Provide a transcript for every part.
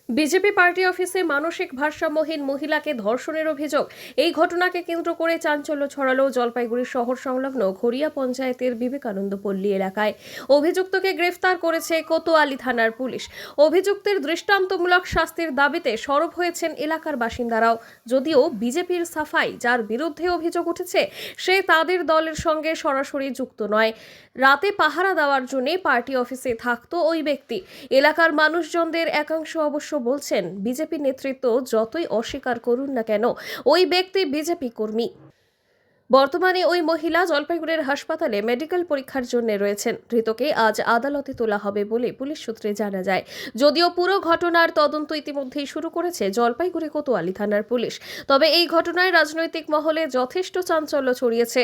BJP party অফিসে মানসিক ভারসাম্যহীন মহিলাকে ধর্ষণের অভিযোগ। এই ঘটনাকে কেন্দ্র করে চাঞ্চল্য ছড়ালো জলপাইগুড়ি শহর সংলগ্ন ঘড়িয়া পঞ্চায়েতের বিবেকানন্দ পল্লী এলাকায়। অভিযুক্তকে গ্রেফতার করেছে কোতোয়ালি থানার পুলিশ। অভিযুক্তের দৃষ্টান্তমূলক শাস্তির দাবিতে সরব হয়েছেন এলাকার বাসিন্দারাও। যদিও বিজেপির সাফাই, যার বিরুদ্ধে অভিযোগ উঠেছে সে তাদের দলের সঙ্গে সরাসরি যুক্ত নয়। রাতে পাহারা দেওয়ার জন্য পার্টি অফিসে থাকতো ওই ব্যক্তি। এলাকার মানুষজনদের একাংশ অবশ্য বলছেন, বিজেপি নেতৃত্ব যতই অস্বীকার করুন না কেন ওই ব্যক্তি বিজেপি কর্মী। বর্তমানে ওই মহিলা জলপাইগুড়ির হাসপাতালে মেডিকেল পরীক্ষার জন্য রয়েছেন। ধৃতকে আজ আদালতে তোলা হবে বলে পুলিশ সূত্রে জানা যায়। যদিও পুরো ঘটনার তদন্ত ইতিমধ্যেই শুরু করেছে জলপাইগুড়ি কোতোয়ালি থানার পুলিশ। তবে এই ঘটনায় রাজনৈতিক মহলে যথেষ্ট চাঞ্চল্য ছড়িয়েছে।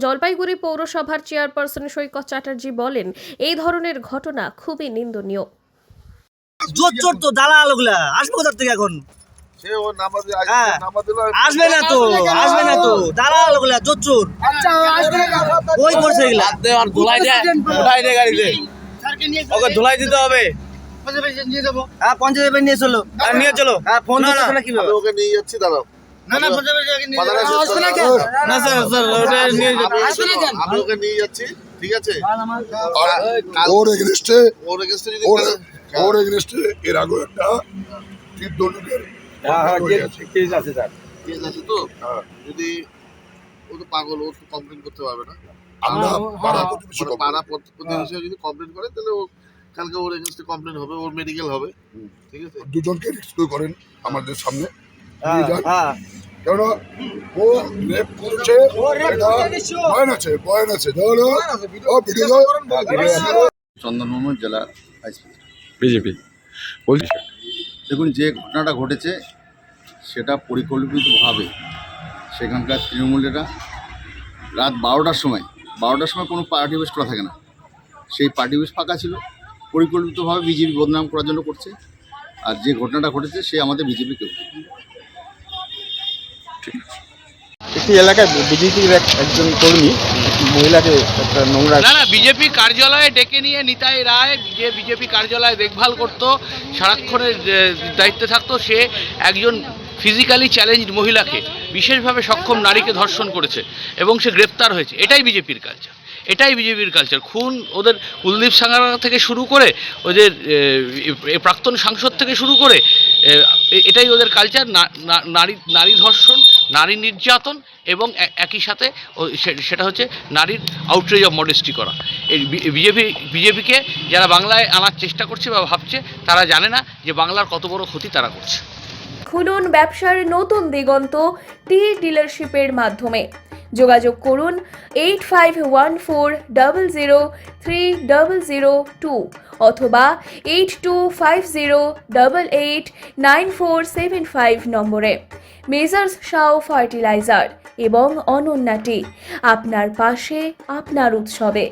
জলপাইগুড়ি পৌরসভার চেয়ারপারসন সৈকত চ্যাটার্জি বলেন, এই ধরনের ঘটনা খুবই নিন্দনীয়। জোর তো দালাল ওগুলা আসবে কোথা থেকে এখন? আসবে না তো দালাল ওগুলা জোর। ওই করছে এগুলা ধুলাই দে গাড়িতে, ওকে ধুলাই দিতে হবে। হ্যাঁ, পঞ্চায়েত নিয়ে চলো, নিয়ে চলো। হ্যাঁ, ফোন না কিভাবে ওকে নিয়ে যাচ্ছি, দাঁড়াও। আমি ওকে নিয়ে যাচ্ছি, ঠিক আছে? ওর এগেনস্টে এর আগে একটা তীর্থলোকের কেস আছে স্যার। কেস আছে তো, যদি ও তো পাগল, ও তো কমপ্লেন করতে পারবে না। আমরা পাড়া প্রতিবেশী যদি কমপ্লেন করে তাহলে ও কালকে ওর এগেনস্টে কমপ্লেন হবে, ওর মেডিকেল হবে, ঠিক আছে? দুজনকে রেস্কিউ করেন আমাদের সামনে, কেন ও রেপ করছে, বয়ান আছে চন্দননগর জেলা ভাইস প্রেসিডেন্ট বিজেপি বলছি। দেখুন, যে ঘটনাটা ঘটেছে সেটা পরিকল্পিতভাবে সেখানকার তৃণমূলেরা রাত 12টার সময় কোনো পার্টি অফিস খোলা থাকে না, সেই পার্টি অফিস ফাঁকা ছিল, পরিকল্পিতভাবে বিজেপি বদনাম করার জন্য করছে। আর যে ঘটনাটা ঘটেছে সে আমাদের বিজেপি কেউ। একটি এলাকায় বিজেপির একজন কর্মী মহিলাকে একটা নোংরা বিজেপি কার্যালয়ে ডেকে নিয়ে নিতাই রায়, যে বিজেপি কার্যালয়ে দেখভাল করতো, সারাক্ষণের দায়িত্বে থাকতো, সে একজন ফিজিক্যালি চ্যালেঞ্জড মহিলাকে, বিশেষভাবে সক্ষম নারীকে ধর্ষণ করেছে এবং সে গ্রেপ্তার হয়েছে। এটাই বিজেপির কালচার। খুন ওদের কুলদীপ সাঙ্গারা থেকে শুরু করে ওদের প্রাক্তন সাংসদ থেকে শুরু করে এটাই ওদের কালচার। নারী ধর্ষণ, নারী নির্যাতন এবং একই সাথে সেটা হচ্ছে নারীর আউটরেজ অফ মডেস্টি করা। এই বিজেপিকে যারা বাংলায় আনার চেষ্টা করছে বা ভাবছে, তারা জানে না যে বাংলার কত বড় ক্ষতি তারা করছে। খুলুন ব্যবসার নতুন দিগন্ত টি ডিলারশিপের মাধ্যমে। যোগাযোগ করুন 8514003002 অথবা 8250889475 নম্বরে। মেজার্স শাও ফার্টিলাইজার এবং অনন্যা টি, আপনার পাশে আপনার উৎসবে।